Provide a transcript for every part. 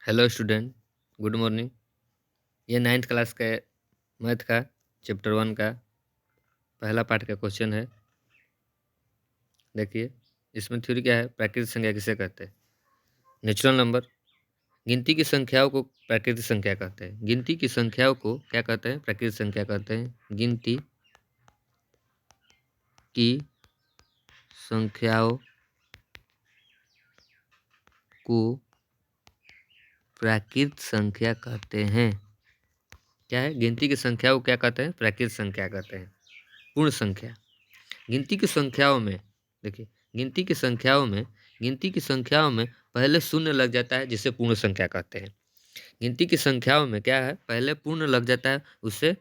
Hello student, good morning. ये 9th class के math का चैप्टर 1 का पहला पार्ट का क्वेश्चन है। देखिए, इसमें थ्योरी क्या है, प्राकृतिक संख्या किसे कहते हैं। नेचुरल नंबर, गिनती की संख्याओं को प्राकृतिक संख्या कहते हैं। गिनती की संख्याओं को क्या कहते हैं, प्राकृतिक संख्या कहते हैं। गिनती की संख्याओं को प्राकृतिक संख्या कहते हैं। क्या है, गिनती की संख्याओं को क्या कहते हैं, प्राकृतिक संख्या कहते हैं। पूर्ण संख्या, गिनती की संख्याओं में देखिए, गिनती की संख्याओं में पहले शून्य लग जाता है जिसे पूर्ण संख्या कहते हैं। गिनती की संख्याओं में क्या है, पहले पूर्ण लग जाता है, उससे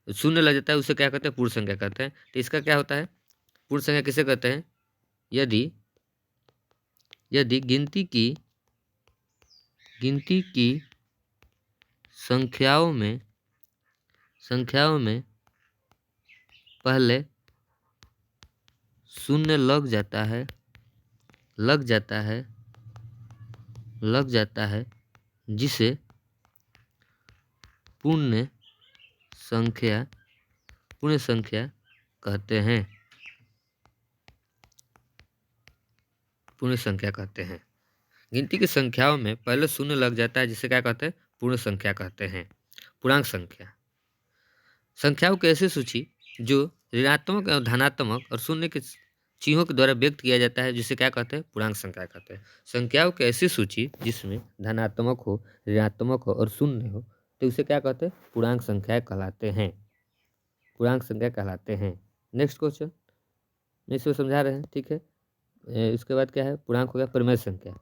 शून्य लग जाता है, उसे क्या कहते हैं, पूर्ण संख्या कहते हैं। तो इसका क्या होता है, पूर्ण संख्या किसे कहते हैं, यदि यदि गिनती की संख्याओं में पहले शून्य लग जाता है जिसे पूर्ण संख्या कहते हैं। पूर्ण संख्या कहते हैं। गिनती की संख्याओं में पहले शून्य लग जाता है जिसे क्या कहते हैं, पूर्ण संख्या कहते हैं। पूर्णांक संख्या, संख्याओं की ऐसी सूची जो ऋणात्मक और धनात्मक और शून्य के चिन्हों के द्वारा व्यक्त किया जाता है, जिसे क्या कहते हैं, पूर्णांक संख्या कहते हैं। संख्याओं की ऐसी सूची जिसमें धनात्मक हो, ऋणात्मक हो और शून्य हो, तो उसे क्या कहते हैं, पूर्णांक संख्या कहलाते हैं। पूर्णांक संख्या कहलाते हैं। नेक्स्ट क्वेश्चन मैं इसको समझा रहे हैं, ठीक है। इसके बाद क्या है, पूर्णांक हो गया परिमेय संख्या।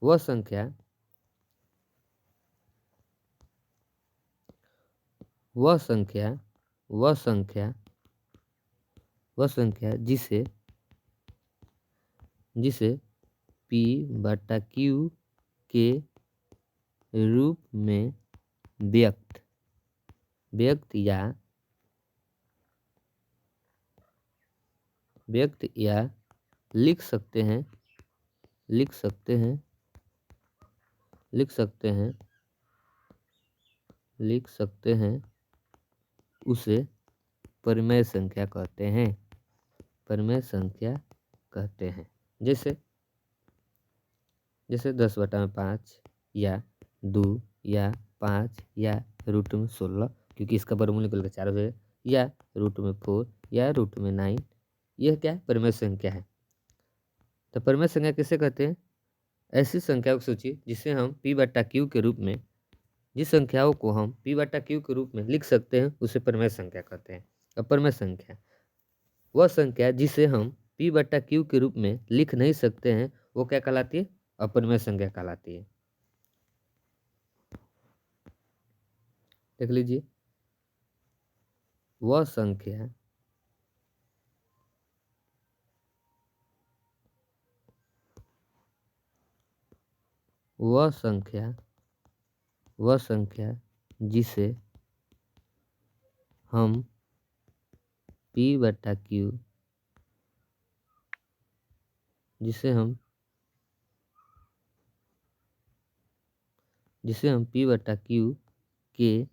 वह संख्या जिसे P बटा Q के रूप में व्यक्त या लिख सकते हैं उसे परिमेय संख्या कहते हैं। जैसे 10/5 या 2 या 5 या रूट में 16, क्योंकि इसका वर्गमूल निकल कर 4 हो जाएगा, या रूट में 4 या रूट में 9, यह क्या है, परिमेय संख्या है। तो परिमेय संख्या किसे कहते हैं, ऐसी संख्याओं की सूची जिसे हम P बटा Q के रूप में, जिस संख्याओं को हम P बटा Q के रूप में लिख सकते हैं उसे परिमेय संख्या कहते हैं। अपरिमेय संख्या, वह संख्या जिसे हम P बटा Q के रूप में लिख नहीं सकते हैं, वो क्या कहलाती है, अपरिमेय संख्या कहलाती है। देख लीजिए, वह संख्या जिसे हम P बटा Q के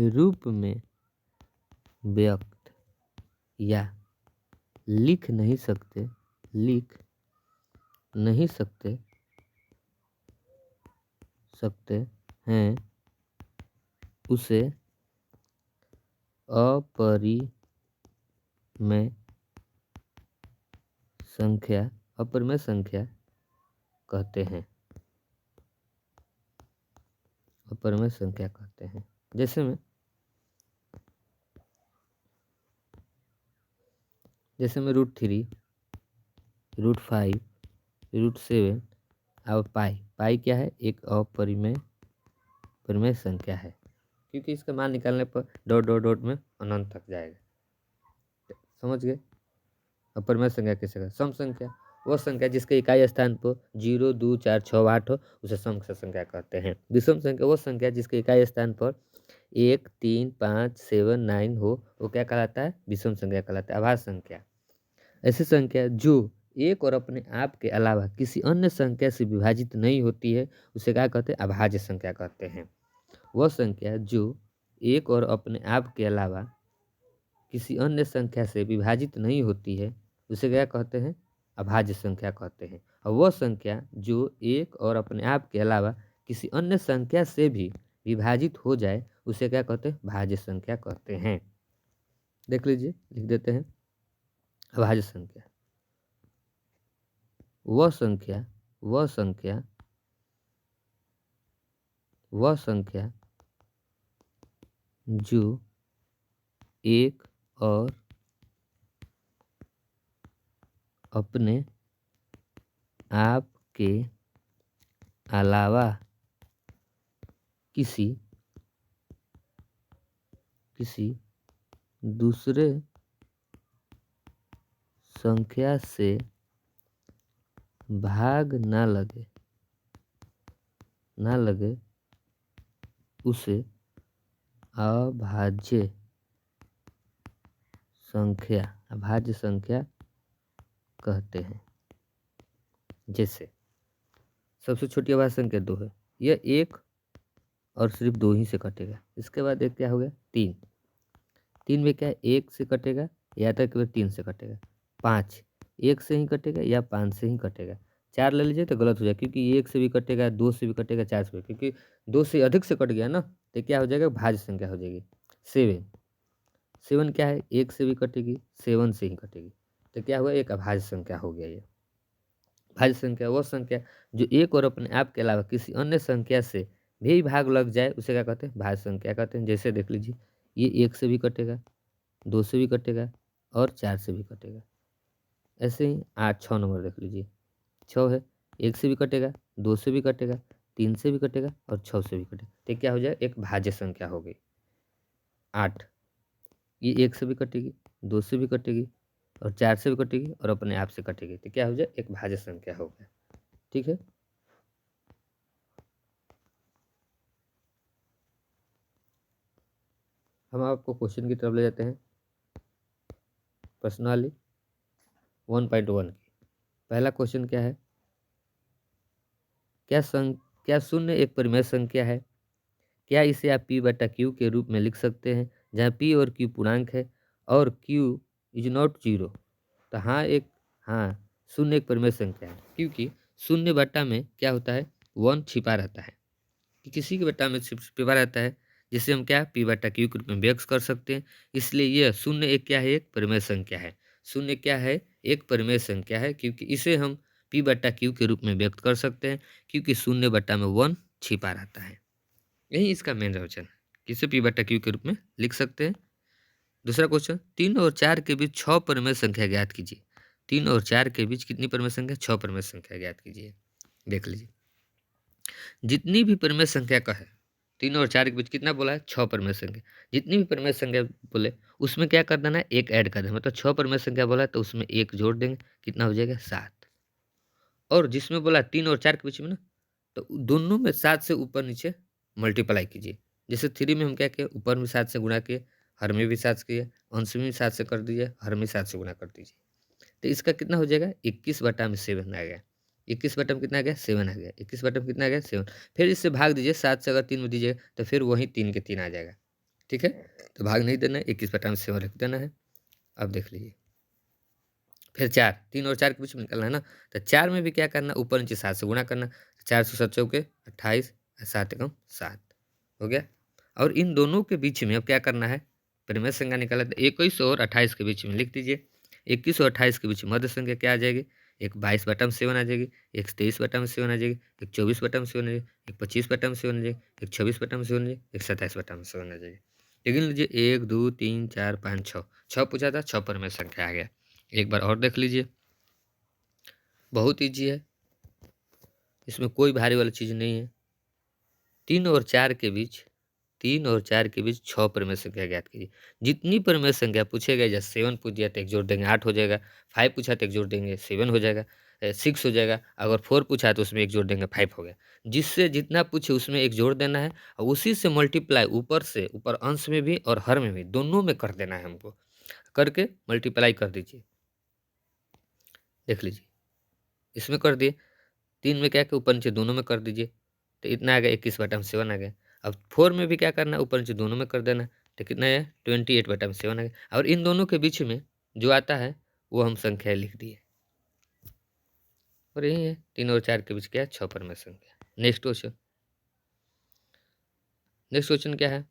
रूप में व्यक्त या लिख नहीं सकते हैं, उसे अपरिमेय संख्या कहते हैं। अपरिमेय संख्या कहते हैं। जैसे में √3, √5, √7 और पाई क्या है, एक परिमेय संख्या है, क्योंकि इसका मान निकालने पर डॉट डॉट डॉट में अनंत तक जाएगा। समझ गए। अपरिमेय संख्या किसे कहते हैं, सम संख्या, वह संख्या जिसके इकाई स्थान पर 0, 2, 4, 6, 8 हो, उसे सम संख्या कहते हैं। विषम संख्या, वह संख्या जिसके इकाई स्थान पर 1, 3, 5, 7, 9 हो, वो क्या कहलाता है, विषम संख्या कहलाता है। आभाज्य संख्या, ऐसी संख्या जो एक और अपने आप के अलावा किसी अन्य संख्या से विभाजित नहीं होती है उसे क्या कहते हैं? अभाज्य संख्या कहते हैं। वह संख्या जो एक और अपने आप के अलावा किसी अन्य संख्या से विभाजित नहीं होती है उसे क्या कहते हैं? अभाज्य संख्या कहते हैं। और वह संख्या जो एक और अपने आप के अलावा किसी अन्य संख्या से भी विभाजित हो जाए उसे क्या कहते हैं? भाज्य संख्या कहते हैं। देख लीजिए, लिख देते हैं अभाज्य संख्या वह संख्या वह संख्या वह संख्या जो एक और अपने आप के अलावा किसी दूसरे संख्या से भाग ना लगे उसे अभाज्य संख्या कहते हैं। जैसे सबसे छोटी अभाज्य संख्या 2 है, यह एक और सिर्फ 2 ही से कटेगा। इसके बाद एक क्या हो गया? 3। 3 में क्या है? 1 से कटेगा या तो केवल 3 से कटेगा। 5 1 से ही कटेगा या 5 से ही कटेगा। 4 ले लीजिए तो गलत हो जाएगा क्योंकि 1 से भी कटेगा, 2 से भी कटेगा, 4 से भी, क्योंकि 2 से अधिक से कट गया ना तो क्या हो जाएगा? भाज्य संख्या हो जाएगी। 7 क्या है? 1 से भी कटेगी, 7 से ही कटेगी, तो क्या हुआ? एक अभाज्य संख्या हो गया। ये भाज्य संख्या वह संख्या जो एक और अपने आप के अलावा किसी अन्य संख्या से भी भाग लग जाए उसे क्या कहते हैं? भाज्य संख्या कहते हैं। जैसे देख लीजिए, ये 1 से भी कटेगा, 2 से भी कटेगा और 4 से भी कटेगा। ऐसे ही 8 6 नंबर देख लीजिए, 6 है, 1 से भी कटेगा, 2 से भी कटेगा, 3 से भी कटेगा और 6 से भी कटेगा, तो क्या हो जाए? एक भाज्य संख्या हो गई। 8 ये 1 से भी कटेगी, 2 से भी कटेगी और 4 से भी कटेगी और अपने आप से कटेगी, तो क्या हो जाए? एक भाज्य संख्या हो गया। ठीक है, हम आपको क्वेश्चन की तरफ ले जाते हैं। प्रश्नावली 1.1 की पहला क्वेश्चन क्या है? क्या शून्य एक परिमेय संख्या है? क्या इसे आप p बटा q के रूप में लिख सकते हैं जहाँ p और q पूर्णांक है और q इज नॉट 0? तो हाँ, शून्य एक परिमेय संख्या है क्योंकि शून्य बटा में क्या होता है? 1 छिपा रहता है, कि किसी के बटा में छिपा रहता है, जिसे हम क्या p बटा q के रूप में व्यक्त कर सकते हैं। इसलिए यह शून्य एक क्या है? एक परिमेय संख्या है। शून्य क्या है? एक परिमेय संख्या है क्योंकि इसे हम p बटा q के रूप में व्यक्त कर सकते हैं क्योंकि शून्य बटा में 1 छिपा रहता है। यही इसका मेन प्रयोजन है, किसे p बटा q के रूप में लिख सकते हैं। दूसरा क्वेश्चन, 3 और 4 के बीच 6 परिमेय संख्या ज्ञात कीजिए। 3 और 4 के बीच कितनी परिमेय संख्या? 6 परिमेय संख्या ज्ञात कीजिए। देख लीजिए, जितनी भी परिमेय संख्या का है, 3 और 4 के बीच कितना बोला है? 6 परिमेय संख्या। जितनी भी परिमेय संख्या बोले उसमें क्या कर देना है? एक ऐड कर देना, मतलब 6 परिमेय संख्या बोला है तो उसमें एक जोड़ देंगे, कितना हो जाएगा? 7। और जिसमें बोला 3 और 4 के बीच में ना, तो दोनों में 7 से ऊपर नीचे मल्टीप्लाई कीजिए। जैसे 3 में हम क्या किए? ऊपर में 7 से गुणा किए, हर में भी 7 से किए, अंश में भी 7 से कर दीजिए, हर में 7 से गुणा कर दीजिए, तो इसका कितना हो जाएगा? 21 बटा में 7 आ गया। 21 बटा में कितना आ गया? 7 आ गया। 21 बटा में कितना आ गया? 7। फिर इससे भाग दीजिए, 7 से अगर 3 में दीजिएगा तो फिर वही 3 के 3 आ जाएगा। ठीक है, तो भाग नहीं देना है, 21 बटा में 7 रख देना है। अब देख लीजिए, फिर 4, 3 और 4 के बीच में निकलना है ना, तो 4 में भी क्या करना? ऊपर नीचे 7 से गुणा करना। 4 से 7 चौके 28, 7 एकम 7 हो गया। और इन दोनों के बीच में अब क्या करना है? परिमेय संख्या निकाला, तो 21 और 28 के बीच में लिख दीजिए। 21 और 28 के बीच में मध्य संख्या क्या आ जाएगी? एक 22 बटा में 7 आ जाएगी, एक 23 बटा में 7 आ जाएगी, एक 24 बटा में 7 आ जाएगी, एक 25 बटा में 7 आ जाएगी, एक 26 बटा में 7 आ जाएगी, एक 27 बटा में 7 आ जाएगी। लेकिन लीजिए 1 2 3 4 5 6 6 पूछा था, 6 परिमेय संख्या आ गया। एक बार और देख लीजिए, बहुत ईजी है, इसमें कोई भारी वाली चीज़ नहीं है। 3 और 4 के बीच 6 परिमेय संख्या ज्ञात कीजिए। जितनी परिमेय संख्या पूछेगा, जैसे 7 पूछ दिया तो एक जोड़ देंगे 8 हो जाएगा, 5 पूछा तो एक जोड़ देंगे 7 हो जाएगा, 6 हो जाएगा, अगर 4 पूछा तो उसमें एक जोड़ देंगे 5 हो गया। जिससे जितना पूछे उसमें एक जोड़ देना है और उसी से मल्टीप्लाई ऊपर से ऊपर अंश में भी और हर में भी दोनों में कर देना है हमको, करके मल्टीप्लाई कर दीजिए। देख लीजिए, इसमें कर दिए, 3 में क्या है कि ऊपर नीचे दोनों में कर दीजिए, तो इतना आ गया 21/7 आ गया। अब 4 में भी क्या करना है, ऊपर नीचे दोनों में कर देना है, तो कितना है 28/7 आ गया। और इन दोनों के बीच में जो आता है वो हम संख्या लिख दिए, और यही है 3 और 4 के बीच क्या है 6 पर में संख्या। नेक्स्ट क्वेश्चन क्या है,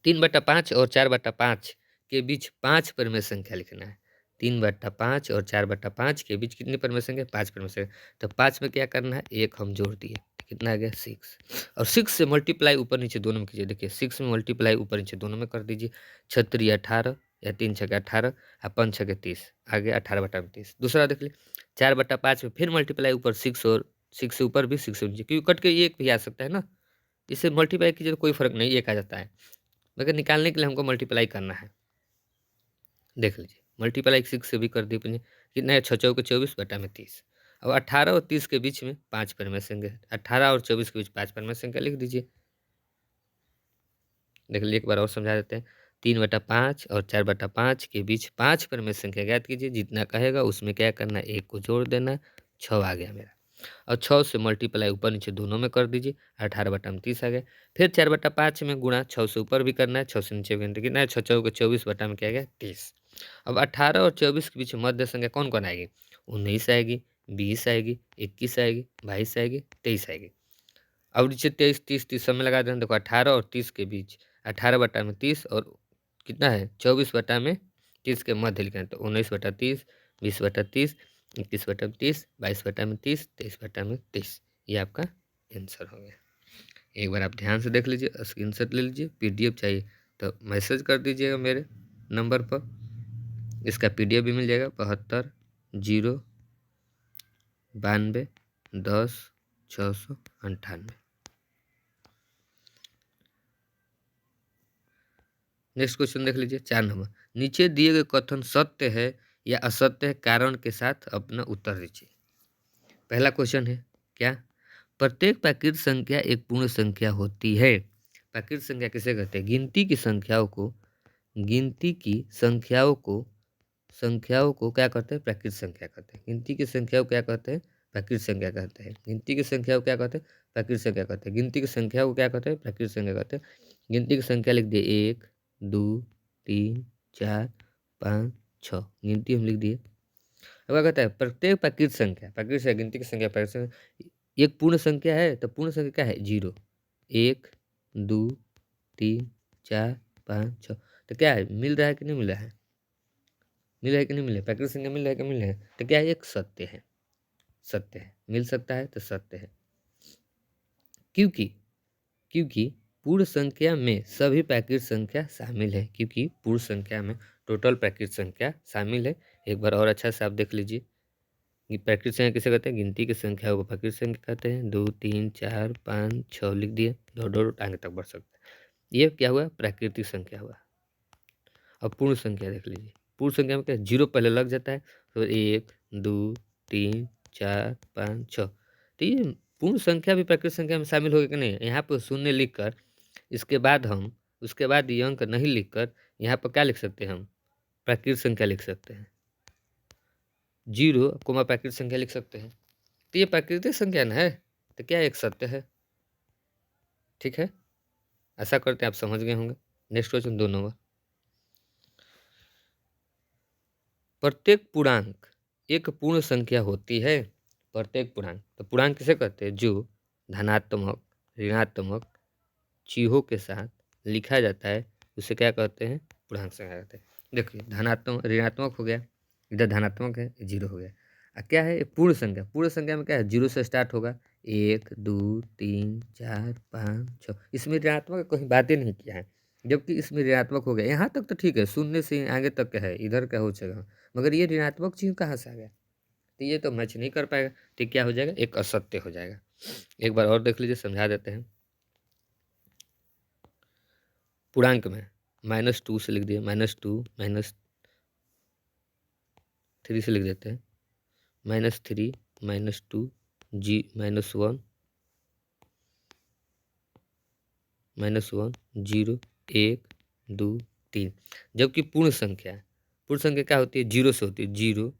3/5 और 4/5 के बीच 5 पर में संख्या लिखना है। 3/5 और 4/5 के बीच कितनी पर में संख्या, 5 पर में संख्या। तो 5 में क्या करना है, एक हम जोड़ दिए, कितना आ गया 6, और 6 से मल्टीप्लाई ऊपर नीचे दोनों में कीजिए। देखिए 6 में मल्टीप्लाई ऊपर नीचे दोनों में कर दीजिए, 6 18 या 3 6 18 और 5 6 30, आ गया 18/30। दूसरा देख लीजिए, 4/5 में फिर मल्टीप्लाई ऊपर 6 और 6 से ऊपर भी 6 से नीचे, क्योंकि कट के एक भी आ सकता है ना, इससे मल्टीप्लाई कीजिए तो कोई फर्क नहीं, एक आ जाता है, मगर निकालने के लिए हमको मल्टीप्लाई करना है। देख लीजिए, मल्टीप्लाई 6 से भी कर दी अपने, कितना है 6 चौके 24/30। अब 18 और 30 के बीच में 5 पर में संख्या, 18 और 24 के बीच 5 पर में संख्या लिख दीजिए। देख लीजिए, एक बार और समझा देते हैं, 3/5 और 4/5 के बीच 5 पर में संख्या ज्ञात कीजिए, जितना कहेगा उसमें क्या करना है, एक को जोड़ देना, 6 आ गया मेरा। और 6 से मल्टीप्लाई ऊपर नीचे दोनों में कर दीजिए, 18/30 आ गया। फिर 4/5 में गुणा 6 से ऊपर भी करना है, 6 से नीचे भी करना है, कितना है 6 चौके 24 बटा में क्या गया 30। अब 18 और 24 के बीच मध्य संख्या कौन कौन आएगी, 19 आएगी, 20 आएगी, 21 आएगी, 22 आएगी, 23 आएगी। अब नीचे 23 30 30 सब में लगा देना, देखो 18 और 30 के बीच 18/30 और कितना है 24/30 के मध्य लिखना है, तो 19/30, 20/30, 21/30, 22/30, 23/30, ये आपका आंसर हो गया। एक बार आप ध्यान से देख लीजिए, स्क्रीनशॉट ले लीजिए, पीडीएफ चाहिए तो मैसेज कर दीजिएगा मेरे नंबर पर, इसका पीडीएफ भी मिल जाएगा 72 092 10 698। नेक्स्ट क्वेश्चन देख लीजिए 4 नंबर, नीचे दिए गए कथन सत्य है या असत्य है, कारण के साथ अपना उत्तर दीजिए। पहला क्वेश्चन है क्या, प्रत्येक प्राकृत संख्या एक पूर्ण संख्या होती है। प्राकृत संख्या किसे कहते हैं, गिनती की संख्याओं को, गिनती की संख्याओं को क्या कहते हैं, प्राकृत संख्या कहते हैं। गिनती की संख्याओं क्या कहते हैं, प्राकृत संख्या कहते हैं। गिनती की संख्याओं क्या कहते हैं, प्राकृत संख्या कहते हैं। गिनती की संख्याओं को क्या कहते हैं, प्राकृत संख्या कहते हैं। गिनती की संख्या लिख दिए 1 2 3 4 5 6, गिनती हम लिख दिए। अब क्या कहता है, प्रत्येक प्राकृत संख्या, प्राकृत संख्या गिनती की संख्या, प्राकृत संख्या एक पूर्ण संख्या है, तो पूर्ण संख्या क्या है 0 1 2 3 4 5 6, तो क्या है मिल रहा है कि नहीं मिल रहा है, मिल रहा है कि नहीं मिल रहा है, प्राकृत संख्या मिल रहा है कि मिल रहा है, तो क्या है एक सत्य है, सत्य है, मिल सकता है तो सत्य है। क्योंकि क्योंकि पूर्ण संख्या में सभी प्राकृत संख्या शामिल है, क्योंकि पूर्ण संख्या में टोटल प्राकृत संख्या शामिल है। एक बार और अच्छा से आप देख लीजिए, ये प्राकृत संख्या किसे कहते हैं, गिनती की संख्या को प्राकृत संख्या कहते हैं। 2 3 4 5 6 लिख दिए, दो आगे तक बढ़ सकते हैं। ये क्या हुआ, प्राकृतिक संख्या हुआ। अब पूर्ण संख्या देख लीजिए, पूर्ण संख्या में क्या 0 पहले लग जाता है, तो 1 2 3 4 5 6, तो ये पूर्ण संख्या भी प्राकृतिक संख्या में शामिल होगी कि नहीं। यहाँ पर शून्य लिख कर, इसके बाद हम उसके बाद ये अंक नहीं लिखकर यहाँ पर क्या लिख सकते हैं, हम प्राकृतिक संख्या लिख सकते हैं, 0 कोमा प्राकृतिक संख्या लिख सकते हैं। तो ये प्राकृतिक संख्या ना है, तो क्या एक सत्य है। ठीक है, ऐसा करते हैं आप समझ गए होंगे। नेक्स्ट क्वेश्चन 2 नंबर, प्रत्येक पूर्णांक एक पूर्ण संख्या होती है। प्रत्येक पूर्णांक, तो पूर्णांक किसे कहते हैं, जो धनात्मक ऋणात्मक चिन्हों के साथ लिखा जाता है उसे क्या कहते हैं, पूर्णांक संख्या कहते हैं। देखिए धनात्मक ऋणात्मक हो गया, इधर धनात्मक है 0 हो गया। क्या है पूर्ण संख्या, पूर्ण संख्या में क्या है 0 से स्टार्ट होगा, 1 2 3 4 5 6, इसमें ऋणात्मक कहीं बातें नहीं किया है, जबकि इसमें ऋणात्मक हो गया। यहाँ तक तो ठीक है, शून्य से आगे तक का है, इधर का हो जाएगा, मगर ये ऋणात्मक चिन्ह कहाँ से आ गया, तो ये तो मैच नहीं कर पाएगा, तो क्या हो जाएगा, एक असत्य हो जाएगा। एक बार और देख लीजिए, समझा देते हैं। पूर्णांक में -2 से लिख दिए, -2 -3 से लिख देते हैं, -3 -2 जी -1 -1 0 1 2 3। जबकि पूर्ण संख्या क्या होती है, 0 से होती है, 0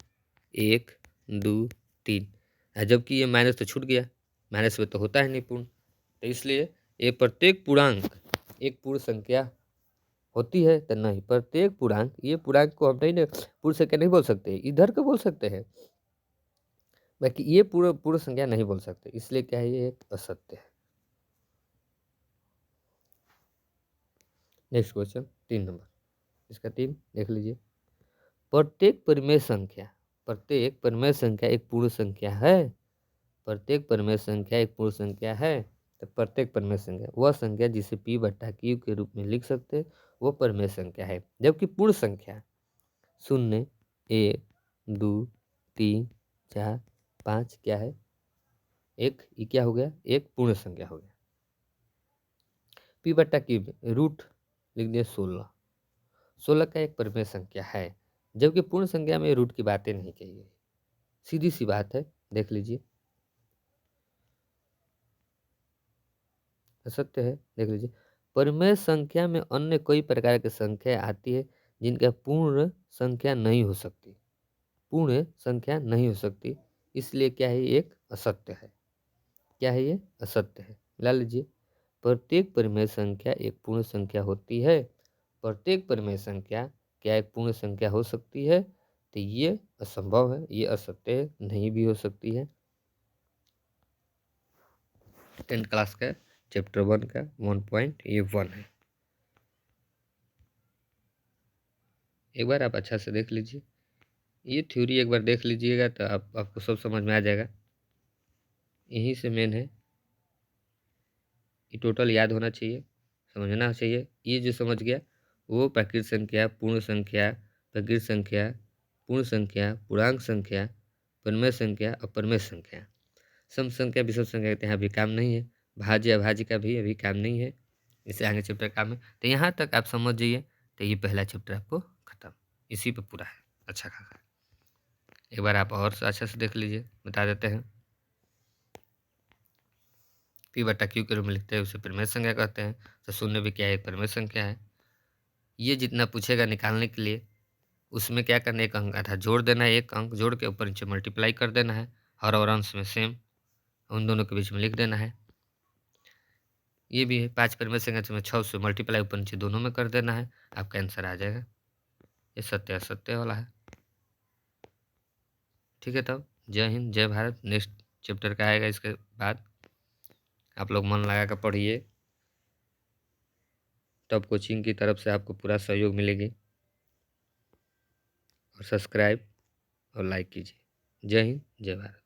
1 2 3। जबकि ये माइनस तो छूट गया, माइनस में तो होता है नहीं पूर्ण, तो इसलिए ये प्रत्येक पूर्णांक एक पूर्ण संख्या होती है। तो नहीं, प्रत्येक पूर्णांक, ये पूर्णांक को हम नहीं पूर्ण संख्या नहीं बोल सकते, इधर को बोल सकते हैं, बाकी ये पूर्ण पूर्ण संख्या नहीं बोल सकते, इसलिए क्या है, ये एक असत्य है। नेक्स्ट क्वेश्चन 3 नंबर, इसका 3 देख लीजिए। प्रत्येक परिमेय संख्या, प्रत्येक परिमेय संख्या एक पूर्ण संख्या है। प्रत्येक परिमेय संख्या एक पूर्ण संख्या है। तो प्रत्येक परिमेय संख्या वह संख्या जिसे p बट्टा q के रूप में लिख सकते हैं, वो परिमेय संख्या है। जबकि पूर्ण संख्या 0 1 2 3 4 5 क्या है, एक, ये क्या हो गया, एक पूर्ण संख्या हो गया। p बट्टा q में रूट लिख दिया 16, 16 का एक परिमेय संख्या है। जबकि पूर्ण संख्या में रूट की बातें नहीं कही गई, सीधी सी बात है, देख लीजिए, सत्य है। देख लीजिए, परिमेय संख्या में अन्य कई प्रकार की संख्या आती है जिनका पूर्ण संख्या नहीं हो सकती, पूर्ण संख्या नहीं हो सकती, इसलिए क्या है, ये एक असत्य है। क्या है, ये असत्य है। ला लीजिए, प्रत्येक परिमेय संख्या एक पूर्ण संख्या होती है। प्रत्येक परिमेय संख्या क्या एक पूर्ण संख्या हो सकती है, तो ये असंभव है, ये असत्य है, नहीं भी हो सकती है। 10th क्लास का चैप्टर 1 का 1.1 है। एक बार आप अच्छा से देख लीजिए, ये थ्योरी एक बार देख लीजिएगा तो आपको सब समझ में आ जाएगा। यहीं से मेन है, ये टोटल याद होना चाहिए, समझना चाहिए। ये जो समझ गया वो प्राकृत संख्या, पूर्ण संख्या, प्राकृत संख्या, पूर्ण संख्या, पूर्णांक संख्या, परिमेय संख्या और परिमेय संख्या, सम संख्या विषम संख्या के यहाँ अभी काम नहीं है, भाज्य अभाज्य का भी अभी काम नहीं है, इससे आगे चैप्टर काम है। तो यहाँ तक आप समझ जाइए, तो ये पहला चैप्टर आपको खत्म, इसी पे पूरा है अच्छा खासा। एक बार आप और अच्छा से देख लीजिए, बता देते हैं। p बट्टा q के रूप में लिखते हैं, उसे परिमेय संख्या कहते हैं। तो 0 भी क्या है, एक परिमेय संख्या है। ये जितना पूछेगा निकालने के लिए, उसमें क्या करना है, एक अंक आधा जोड़ देना है, एक अंक जोड़ के ऊपर नीचे मल्टीप्लाई कर देना है, हर और अंश में सेम, उन दोनों के बीच में लिख देना है। ये भी है 5 परिमेय संख्या में 6 से मल्टीप्लाई ऊपर नीचे दोनों में कर देना है, आपका आंसर आ जाएगा। ये सत्य असत्य वाला है। ठीक है, तब जय हिंद जय भारत। नेक्स्ट चैप्टर का आएगा इसके बाद, आप लोग मन लगा कर पढ़िए, टॉप कोचिंग की तरफ से आपको पूरा सहयोग मिलेगी। और सब्सक्राइब और लाइक कीजिए। जय हिंद जय भारत।